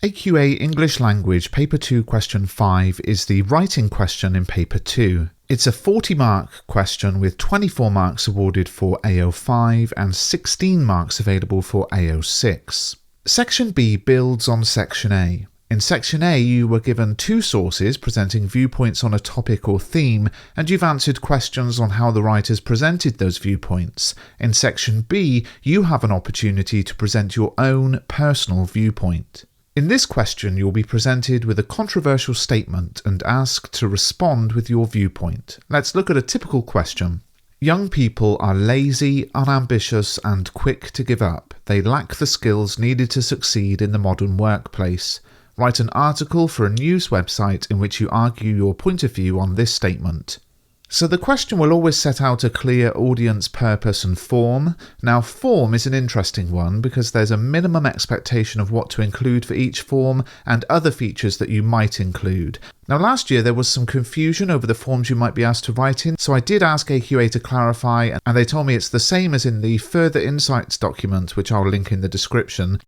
AQA English Language Paper 2 Question 5 is the writing question in Paper 2. It's a 40-mark question with 24 marks awarded for AO5 and 16 marks available for AO6. Section B builds on Section A. In Section A, you were given two sources presenting viewpoints on a topic or theme, and you've answered questions on how the writers presented those viewpoints. In Section B, you have an opportunity to present your own personal viewpoint. In this question, you'll be presented with a controversial statement and asked to respond with your viewpoint. Let's look at a typical question. Young people are lazy, unambitious, and quick to give up. They lack the skills needed to succeed in the modern workplace. Write an article for a news website in which you argue your point of view on this statement. So the question will always set out a clear audience, purpose and form. Now form is an interesting one because there's a minimum expectation of what to include for each form and other features that you might include. Now last year there was some confusion over the forms you might be asked to write in, so I did ask AQA to clarify and they told me it's the same as in the Further Insights document, which I'll link in the description.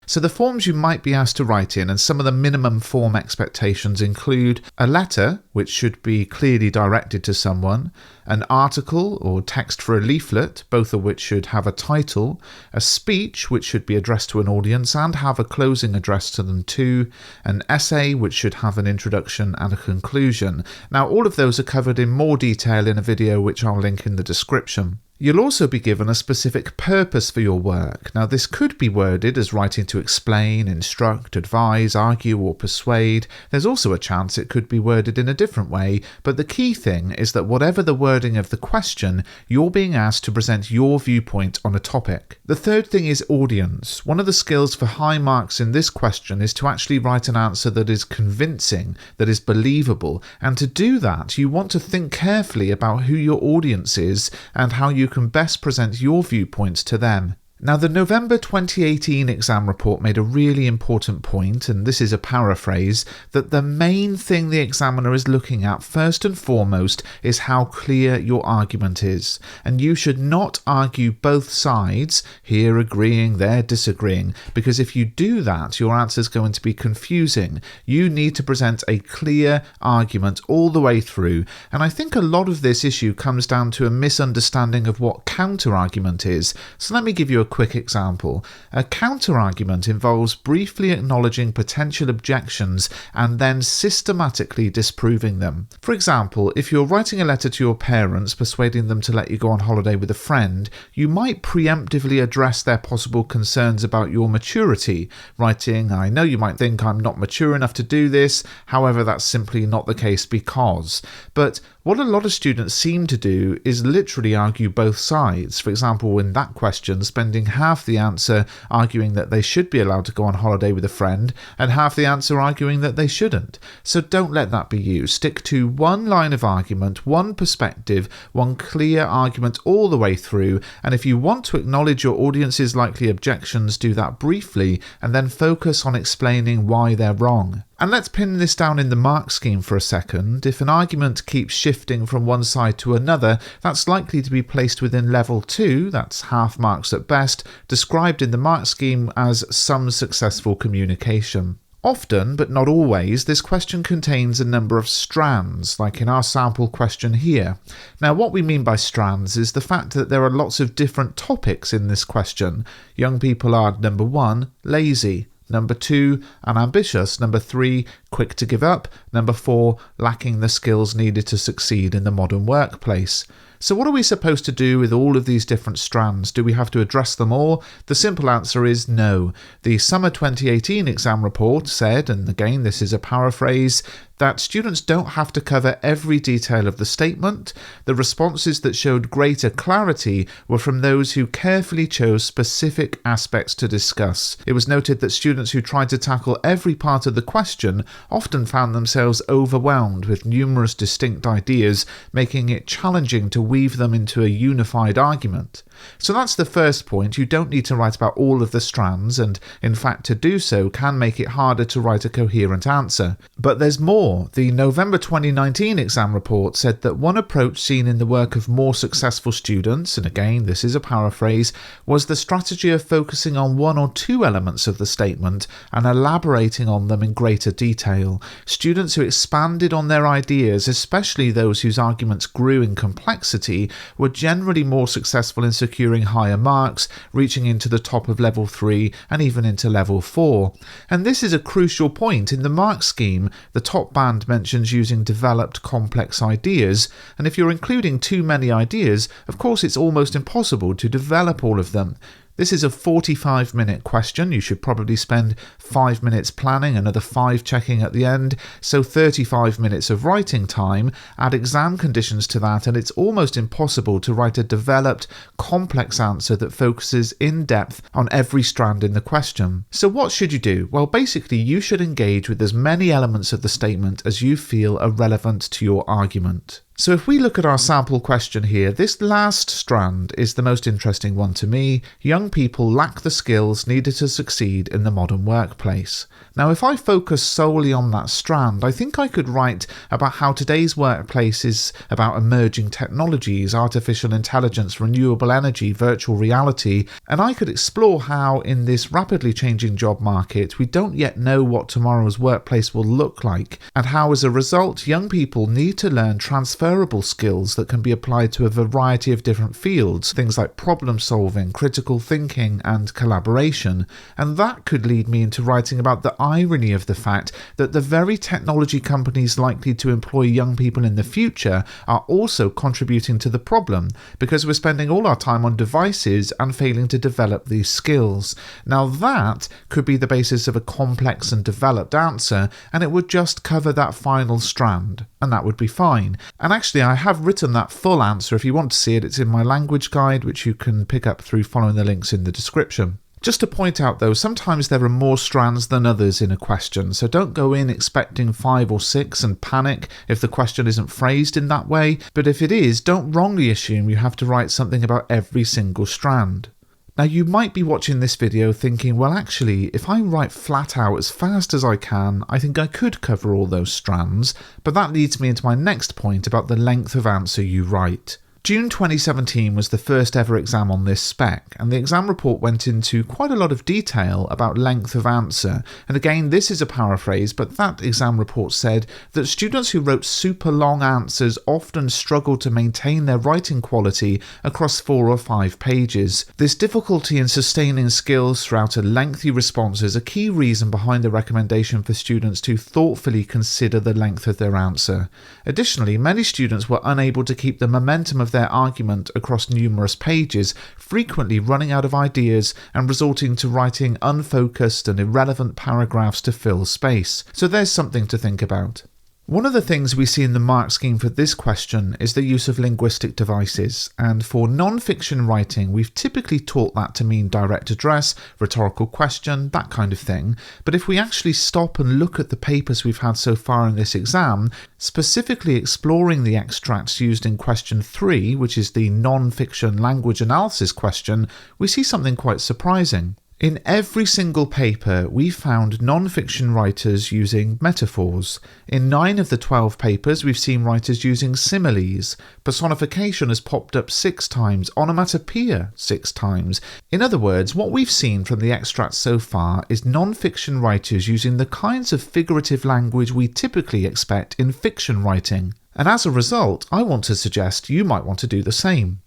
So the forms you might be asked to write in and some of the minimum form expectations include a letter, which should be clearly directed to someone, an article or text for a leaflet, both of which should have a title, a speech which should be addressed to an audience and have a closing address to them too, an essay which should have an introduction and a conclusion. Now all of those are covered in more detail in a video which I'll link in the description. You'll also be given a specific purpose for your work. Now this could be worded as writing to explain, instruct, advise, argue or persuade. There's also a chance it could be worded in a different way, but the key thing is that whatever the wording of the question, you're being asked to present your viewpoint on a topic. The third thing is audience. One of the skills for high marks in this question is to actually write an answer that is convincing, that is believable, and to do that you want to think carefully about who your audience is and how you can best present your viewpoints to them. Now the November 2018 exam report made a really important point, and this is a paraphrase, that the main thing the examiner is looking at first and foremost is how clear your argument is. And you should not argue both sides, here agreeing, there disagreeing, because if you do that, your answer is going to be confusing. You need to present a clear argument all the way through, and I think a lot of this issue comes down to a misunderstanding of what counterargument is. So let me give you a quick example. A counterargument involves briefly acknowledging potential objections and then systematically disproving them. For example, if you're writing a letter to your parents persuading them to let you go on holiday with a friend, you might preemptively address their possible concerns about your maturity, writing, "I know you might think I'm not mature enough to do this, however that's simply not the case because." But what a lot of students seem to do is literally argue both sides. For example, in that question, spending half the answer arguing that they should be allowed to go on holiday with a friend and half the answer arguing that they shouldn't. So don't let that be you. Stick to one line of argument, one perspective, one clear argument all the way through, and if you want to acknowledge your audience's likely objections, do that briefly and then focus on explaining why they're wrong. And let's pin this down in the mark scheme for a second. If an argument keeps shifting from one side to another, that's likely to be placed within level 2, that's half marks at best, described in the mark scheme as some successful communication. Often, but not always, this question contains a number of strands, like in our sample question here. Now, what we mean by strands is the fact that there are lots of different topics in this question. Young people are, number 1, lazy. Number 2, unambitious. Number 3, quick to give up. Number 4, lacking the skills needed to succeed in the modern workplace. So what are we supposed to do with all of these different strands? Do we have to address them all? The simple answer is no. The summer 2018 exam report said, and again this is a paraphrase, that students don't have to cover every detail of the statement. The responses that showed greater clarity were from those who carefully chose specific aspects to discuss. It was noted that students who tried to tackle every part of the question often found themselves overwhelmed with numerous distinct ideas, making it challenging to weave them into a unified argument. So that's the first point. You don't need to write about all of the strands, and in fact to do so can make it harder to write a coherent answer. But there's more. The November 2019 exam report said that one approach seen in the work of more successful students, and again this is a paraphrase, was the strategy of focusing on one or two elements of the statement and elaborating on them in greater detail. Students who expanded on their ideas, especially those whose arguments grew in complexity, were generally more successful in securing higher marks, reaching into the top of level 3 and even into level 4. And this is a crucial point. In the mark scheme, the top band mentions using developed complex ideas, and if you're including too many ideas, of course it's almost impossible to develop all of them. This is a 45-minute question. You should probably spend 5 minutes planning, another 5 checking at the end, so 35 minutes of writing time. Add exam conditions to that, and it's almost impossible to write a developed, complex answer that focuses in depth on every strand in the question. So what should you do? Well, basically, you should engage with as many elements of the statement as you feel are relevant to your argument. So if we look at our sample question here, this last strand is the most interesting one to me. Young people lack the skills needed to succeed in the modern workplace. Now, if I focus solely on that strand, I think I could write about how today's workplace is about emerging technologies, artificial intelligence, renewable energy, virtual reality, and I could explore how in this rapidly changing job market, we don't yet know what tomorrow's workplace will look like, and how as a result, young people need to learn transferable skills that can be applied to a variety of different fields, things like problem solving, critical thinking, and collaboration. And that could lead me into writing about the irony of the fact that the very technology companies likely to employ young people in the future are also contributing to the problem, because we're spending all our time on devices and failing to develop these skills. Now that could be the basis of a complex and developed answer, and it would just cover that final strand, and that would be fine. And actually I have written that full answer. If you want to see it, it's in my language guide, which you can pick up through following the links in the description. Just to point out though, sometimes there are more strands than others in a question, so don't go in expecting 5 or 6 and panic if the question isn't phrased in that way, but if it is, don't wrongly assume you have to write something about every single strand. Now you might be watching this video thinking, well actually, if I write flat out as fast as I can, I think I could cover all those strands, but that leads me into my next point about the length of answer you write. June 2017 was the first ever exam on this spec, and the exam report went into quite a lot of detail about length of answer. And again, this is a paraphrase, but that exam report said that students who wrote super long answers often struggled to maintain their writing quality across 4 or 5 pages. This difficulty in sustaining skills throughout a lengthy response is a key reason behind the recommendation for students to thoughtfully consider the length of their answer. Additionally, many students were unable to keep the momentum of their argument across numerous pages, frequently running out of ideas and resorting to writing unfocused and irrelevant paragraphs to fill space. So there's something to think about. One of the things we see in the mark scheme for this question is the use of linguistic devices, and for non-fiction writing we've typically taught that to mean direct address, rhetorical question, that kind of thing, but if we actually stop and look at the papers we've had so far in this exam, specifically exploring the extracts used in question 3, which is the non-fiction language analysis question, we see something quite surprising. In every single paper, we found non-fiction writers using metaphors. In 9 of the 12 papers, we've seen writers using similes. Personification has popped up 6 times, onomatopoeia 6 times. In other words, what we've seen from the extracts so far is non-fiction writers using the kinds of figurative language we typically expect in fiction writing. And as a result, I want to suggest you might want to do the same.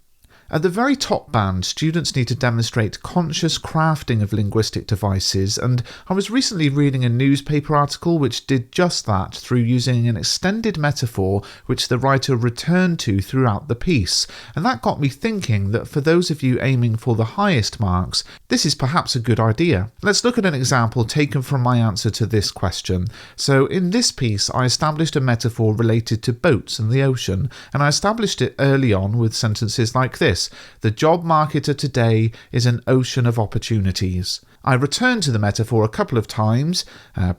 At the very top band, students need to demonstrate conscious crafting of linguistic devices, and I was recently reading a newspaper article which did just that through using an extended metaphor which the writer returned to throughout the piece, and that got me thinking that for those of you aiming for the highest marks, this is perhaps a good idea. Let's look at an example taken from my answer to this question. So in this piece, I established a metaphor related to boats and the ocean, and I established it early on with sentences like this. The job market of today is an ocean of opportunities. I returned to the metaphor a couple of times.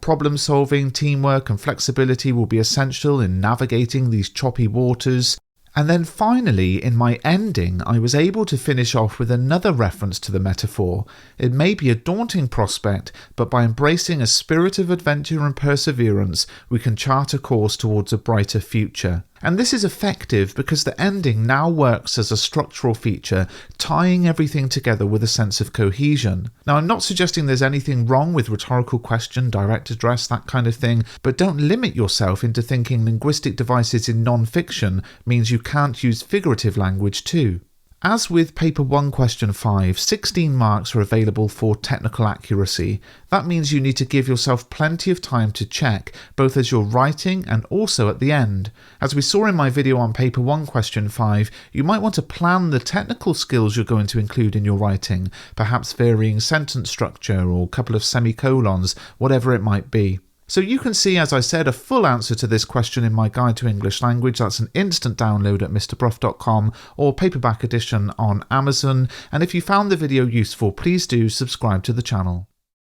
Problem solving, teamwork and flexibility will be essential in navigating these choppy waters. And then finally, in my ending, I was able to finish off with another reference to the metaphor. It may be a daunting prospect, but by embracing a spirit of adventure and perseverance, we can chart a course towards a brighter future. And this is effective because the ending now works as a structural feature, tying everything together with a sense of cohesion. Now, I'm not suggesting there's anything wrong with rhetorical question, direct address, that kind of thing, but don't limit yourself into thinking linguistic devices in non-fiction means you can't use figurative language too. As with Paper 1 Question 5, 16 marks are available for technical accuracy. That means you need to give yourself plenty of time to check, both as you're writing and also at the end. As we saw in my video on Paper 1 Question 5, you might want to plan the technical skills you're going to include in your writing, perhaps varying sentence structure or a couple of semicolons, whatever it might be. So you can see, as I said, a full answer to this question in my Guide to English Language. That's an instant download at mrbruff.com or paperback edition on Amazon. And if you found the video useful, please do subscribe to the channel.